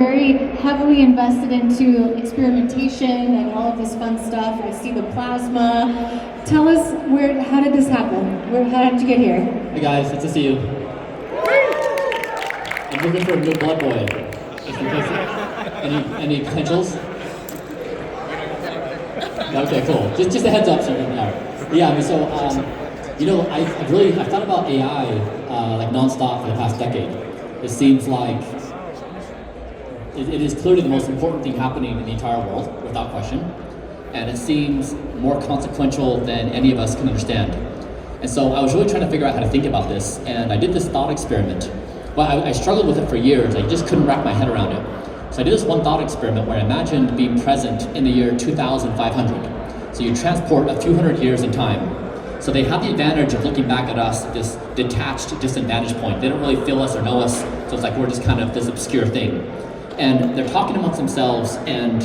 Very heavily invested into experimentation and all of this fun stuff. I see the plasma. Tell us how did this happen? How did you get here? Hey guys, good to see you. I'm looking for a new blood boy. Just in case. Any potentials? Okay, cool. Just a heads up, so you know. Yeah, I mean, so I've thought about AI like nonstop for the past decade. It seems like it is clearly the most important thing happening in the entire world, without question. And it seems more consequential than any of us can understand. And so I was really trying to figure out how to think about this, and I did this thought experiment. Well, I struggled with it for years. I just couldn't wrap my head around it. So I did this one thought experiment where I imagined being present in the year 2500. So you transport a few hundred years in time. So they have the advantage of looking back at us, this detached, distant vantage point. They don't really feel us or know us, so it's like we're just kind of this obscure thing. And they're talking amongst themselves, and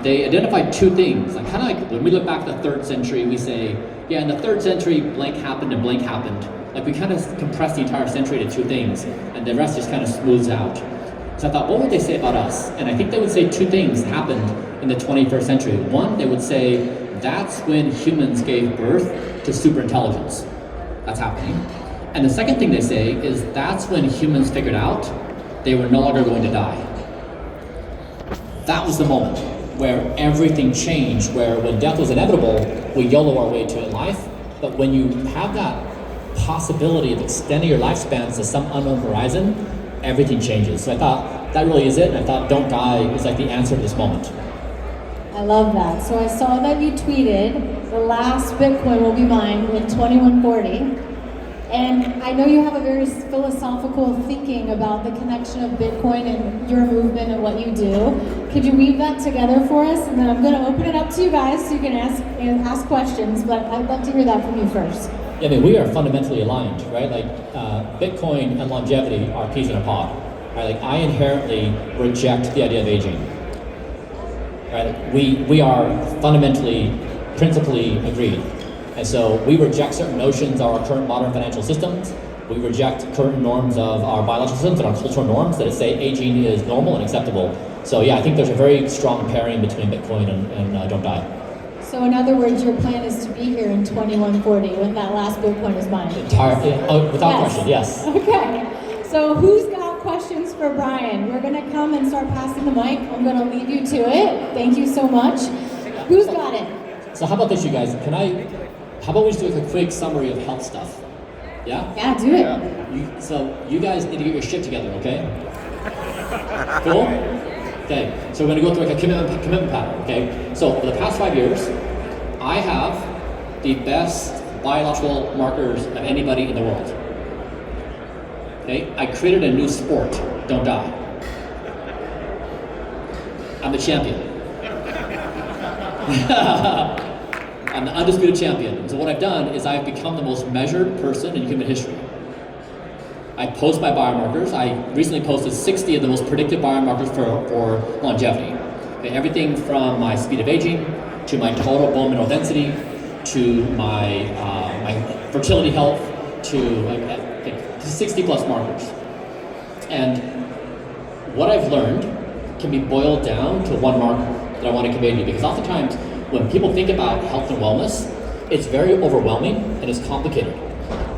they identified two things. Like, kind of like when we look back at the 3rd century, we say, yeah, in the 3rd century, blank happened and blank happened. Like, we kind of compress the entire century to two things, and the rest just kind of smooths out. So I thought, what would they say about us? And I think they would say two things happened in the 21st century. One, they would say, that's when humans gave birth to superintelligence. That's happening. And the second thing they say is that's when humans figured out they were no longer going to die. That was the moment where everything changed, where when death was inevitable, we YOLO our way to life. But when you have that possibility of extending your lifespans to some unknown horizon, everything changes. So I thought that really is it, and I thought don't die is like the answer to this moment. I love that. So I saw that you tweeted, the last Bitcoin will be mined in 2140. And I know you have a very philosophical thinking about the connection of Bitcoin and your movement and what you do. Could you weave that together for us? And then I'm going to open it up to you guys so you can ask questions, but I'd love to hear that from you first. Yeah, I mean, we are fundamentally aligned, right? Like Bitcoin and longevity are peas in a pod, right? Like I inherently reject the idea of aging, right? We are fundamentally, principally agreed. And so we reject certain notions of our current modern financial systems. We reject current norms of our biological systems and our cultural norms that say aging is normal and acceptable. So yeah, I think there's a very strong pairing between Bitcoin and don't die. So in other words, your plan is to be here in 2140 when that last Bitcoin is mined? Without question, yes. Okay, so who's got questions for Bryan? We're gonna come and start passing the mic. I'm gonna leave you to it. Thank you so much. Who's got it? So how about this, you guys? How about we just do like a quick summary of health stuff? Yeah? Yeah, do it. So you guys need to get your shit together, okay? Cool? Okay, so we're gonna go through like a commitment pattern, okay? So over the past 5 years, I have the best biological markers of anybody in the world. Okay, I created a new sport, don't die. I'm the champion. I'm the undisputed champion. So what I've done is I've become the most measured person in human history. I post my biomarkers. I recently posted 60 of the most predictive biomarkers for longevity. Okay, everything from my speed of aging, to my total bone mineral density, to my fertility health, to 60 plus markers. And what I've learned can be boiled down to one marker that I want to convey to you, because oftentimes when people think about health and wellness, it's very overwhelming and it's complicated.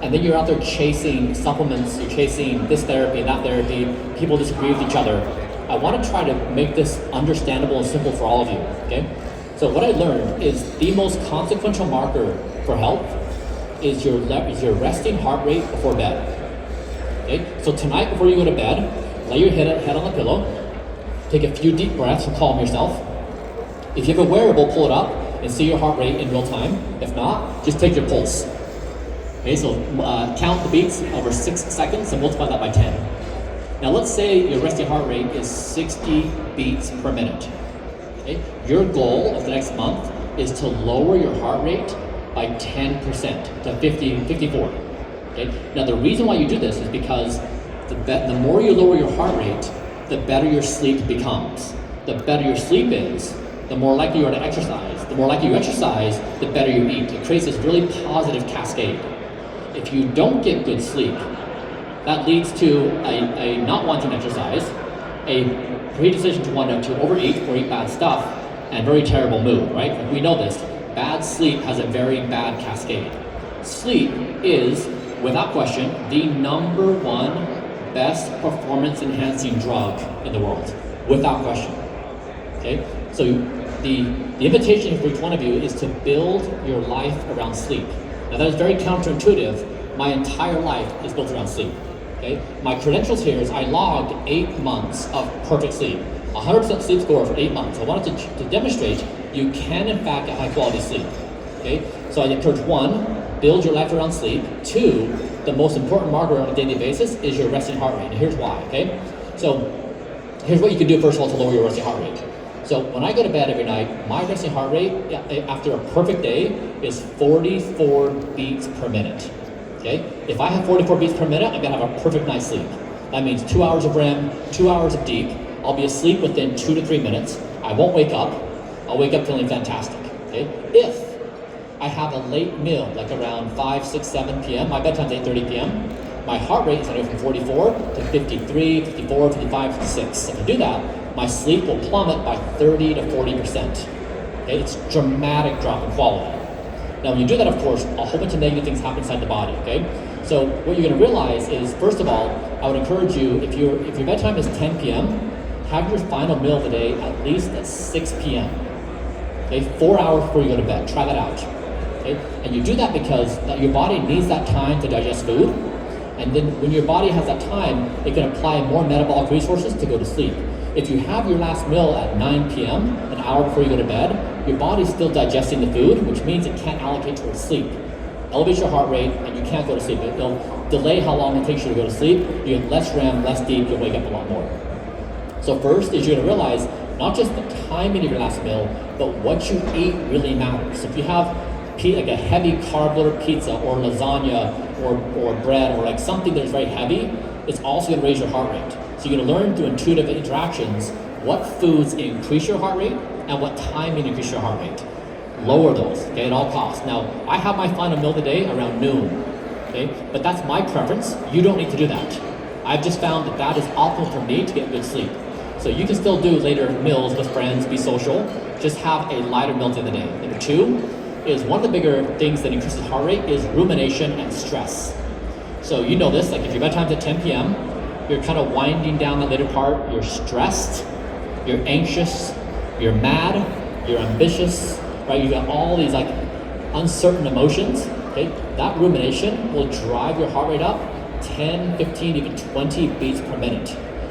And then you're out there chasing supplements, you're chasing this therapy and that therapy, people disagree with each other. I want to try to make this understandable and simple for all of you, okay? So what I learned is the most consequential marker for health is your resting heart rate before bed, okay? So tonight before you go to bed, lay your head on the pillow, take a few deep breaths and calm yourself. If you have a wearable, pull it up and see your heart rate in real time. If not, just take your pulse. Okay, so count the beats over 6 seconds and multiply that by 10. Now let's say your resting heart rate is 60 beats per minute. Okay? Your goal of the next month is to lower your heart rate by 10% to 54. Okay? Now the reason why you do this is because the more you lower your heart rate, the better your sleep becomes. The better your sleep is, the more likely you are to exercise. The more likely you exercise, the better you eat. It creates this really positive cascade. If you don't get good sleep, that leads to a not wanting to exercise, a predisposition to overeat or eat bad stuff, and very terrible mood, right? Like we know this. Bad sleep has a very bad cascade. Sleep is, without question, the number one best performance enhancing drug in the world, without question. Okay, so the invitation for each one of you is to build your life around sleep. Now that is very counterintuitive. My entire life is built around sleep. Okay, my credentials here is I logged 8 months of perfect sleep, 100% sleep score for 8 months. I wanted to demonstrate you can in fact get high quality sleep. Okay, so I encourage 1, build your life around sleep. 2, the most important marker on a daily basis is your resting heart rate, and here's why. Okay, so here's what you can do first of all to lower your resting heart rate. So when I go to bed every night, my resting heart rate after a perfect day is 44 beats per minute. Okay, if I have 44 beats per minute, I'm gonna have a perfect night's sleep. That means 2 hours of REM, 2 hours of deep. I'll be asleep within 2 to 3 minutes. I won't wake up. I'll wake up feeling fantastic. Okay, if I have a late meal, like around 5, 6, 7 p.m., my bedtime's 8:30 p.m., my heart rate is anywhere from 44 to 53, 54, 55, 56. If I do that, my sleep will plummet by 30 to 40%. Okay, it's a dramatic drop in quality. Now, when you do that, of course, a whole bunch of negative things happen inside the body, okay? So what you're gonna realize is, first of all, I would encourage you, if your bedtime is 10 p.m., have your final meal of the day at least at 6 p.m. Okay, 4 hours before you go to bed. Try that out. Okay, and you do that because your body needs that time to digest food, and then when your body has that time, it can apply more metabolic resources to go to sleep. If you have your last meal at 9 p.m., an hour before you go to bed, your body's still digesting the food, which means it can't allocate towards sleep. Elevates your heart rate, and you can't go to sleep. It'll delay how long it takes you to go to sleep. You get less REM, less deep, you'll wake up a lot more. So first is you're gonna realize not just the timing of your last meal, but what you eat really matters. So if you have like a heavy carb loaded pizza or lasagna or bread or like something that's very heavy, it's also gonna raise your heart rate. So you're gonna learn through intuitive interactions what foods increase your heart rate and what timing increase your heart rate. Lower those, okay, at all costs. Now, I have my final meal of the day around noon, okay, but that's my preference. You don't need to do that. I've just found that that is optimal for me to get good sleep. So you can still do later meals with friends, be social, just have a lighter meal at the end of the day. Number 2 is one of the bigger things that increases heart rate is rumination and stress. So you know this, like if your bedtime's at 10 p.m., you're kind of winding down that later part, you're stressed, you're anxious, you're mad, you're ambitious, right? You got all these like uncertain emotions, okay? That rumination will drive your heart rate up 10, 15, even 20 beats per minute.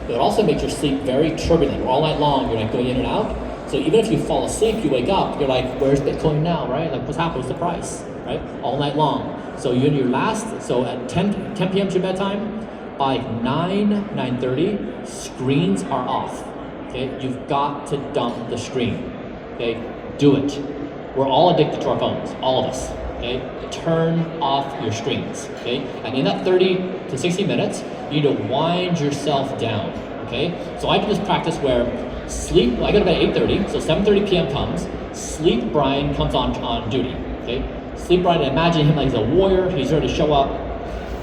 It will also make your sleep very turbulent. All night long, you're like going in and out. So even if you fall asleep, you wake up, you're like, where's Bitcoin now, right? Like what's happened, what's the price, right? All night long. So you're in your last, so at 10 p.m. to your bedtime, by 9:30, screens are off, okay? You've got to dump the screen, okay? Do it. We're all addicted to our phones, all of us, okay? Turn off your screens, okay? And in that 30 to 60 minutes, you need to wind yourself down, okay? So I do this practice where I go to bed at 8:30, so 7:30 p.m. comes, Sleep Bryan comes on duty, okay? Sleep Bryan, imagine him like he's a warrior, he's ready to show up.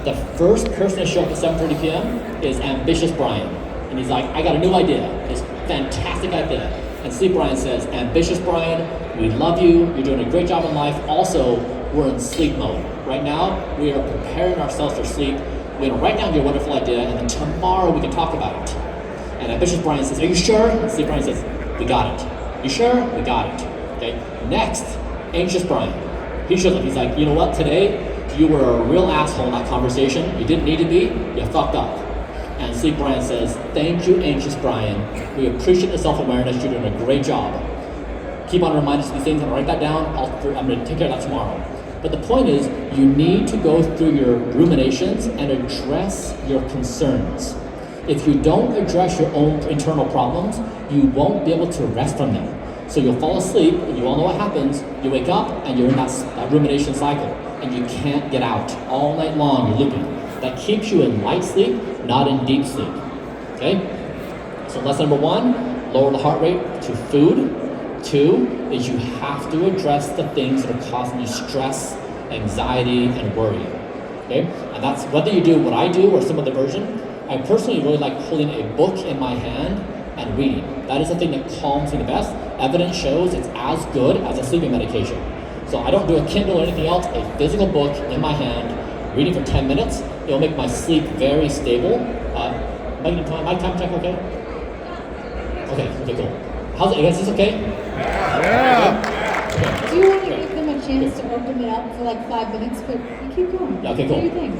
The first person to show up at 7:30 p.m. is Ambitious Bryan. And he's like, I got a new idea, this fantastic idea. And Sleep Bryan says, Ambitious Bryan, we love you, you're doing a great job in life. Also, we're in sleep mode. Right now, we are preparing ourselves for sleep. We're gonna write down your wonderful idea, and then tomorrow we can talk about it. And Ambitious Bryan says, are you sure? And Sleep Bryan says, we got it. You sure? We got it. Okay. Next, Anxious Bryan. He shows up, he's like, you know what, today, you were a real asshole in that conversation. You didn't need to be, you fucked up. And Sleep Bryan says, thank you, Anxious Bryan. We appreciate the self-awareness, you're doing a great job. Keep on reminding us of these things, I'm gonna write that down, I'm gonna take care of that tomorrow. But the point is, you need to go through your ruminations and address your concerns. If you don't address your own internal problems, you won't be able to rest from them. So you'll fall asleep, and you all know what happens, you wake up, and you're in that rumination cycle. And you can't get out. All night long, you're looping. That keeps you in light sleep, not in deep sleep, okay? So lesson number 1, lower the heart rate to food. 2 is you have to address the things that are causing you stress, anxiety, and worry, okay? And that's whether you do what I do or some other version. I personally really like holding a book in my hand and reading. That is the thing that calms me the best. Evidence shows it's as good as a sleeping medication. So I don't do a Kindle or anything else, a physical book in my hand, reading for 10 minutes, it'll make my sleep very stable. My time check okay? Okay, cool. How's it, is this okay? Do you want to give them a chance to open it up for like 5 minutes? But you keep going. Yeah, okay, cool. What do you think?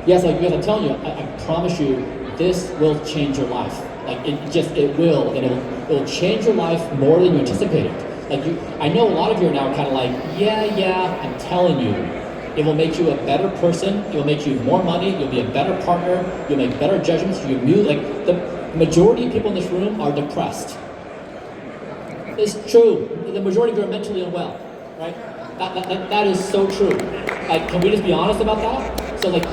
Yes, like because I'm telling you, I promise you, this will change your life. Like it will, and it will change your life more than you anticipated. Like I know a lot of you are now kind of like, yeah, I'm telling you, it will make you a better person. It will make you more money. You'll be a better partner. You'll make better judgments. Like the majority of people in this room are depressed. It's true. The majority of you are mentally unwell, right? That is so true. Like, can we just be honest about that? So like,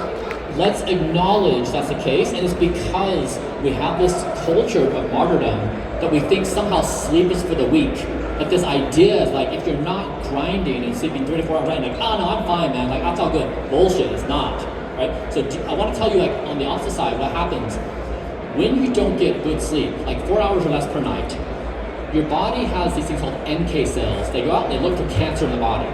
let's acknowledge that's the case, and it's because we have this culture of martyrdom that we think somehow sleep is for the weak. Like this idea is like, if you're not grinding and sleeping 3 to 4 hours a night, like, oh no, I'm fine, man, like that's all good. Bullshit, it's not, right? So I want to tell you, like, on the opposite side, what happens when you don't get good sleep, like 4 hours or less per night. Your body has these things called NK cells. They go out and they look for cancer in the body.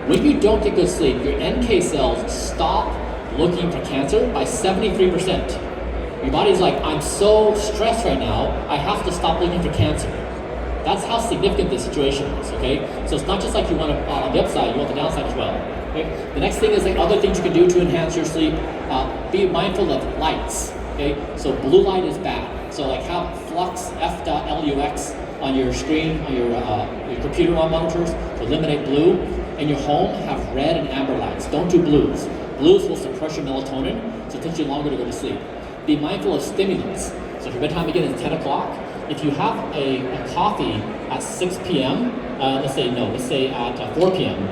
When you don't get good sleep, your NK cells stop looking for cancer by 73%. Your body's like, I'm so stressed right now, I have to stop looking for cancer. That's how significant this situation is, okay? So it's not just like you want to, on the upside, you want the downside as well. Okay? The next thing is like other things you can do to enhance your sleep. Be mindful of lights, okay? So blue light is bad. So like have flux, F.LUX on your screen, on your computer monitors to eliminate blue. In your home, have red and amber lights. Don't do blues. Blues will suppress your melatonin, so it takes you longer to go to sleep. Be mindful of stimulants. So if your bedtime begins at 10 o'clock, if you have a coffee at 6 p.m., let's say at 4 p.m.,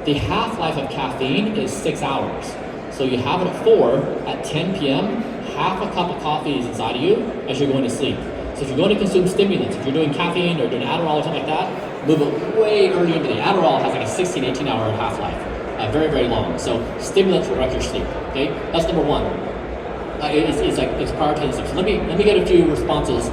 the half-life of caffeine is 6 hours. So you have it at 4, at 10 p.m., half a cup of coffee is inside of you as you're going to sleep. So if you're going to consume stimulants, if you're doing caffeine or doing Adderall or something like that, move it way early into the day. Adderall has like a 16, 18 hour half-life, very, very long. So stimulants will wreck your sleep, okay? That's number one. It's prioritizing sleep. So let me get a few responses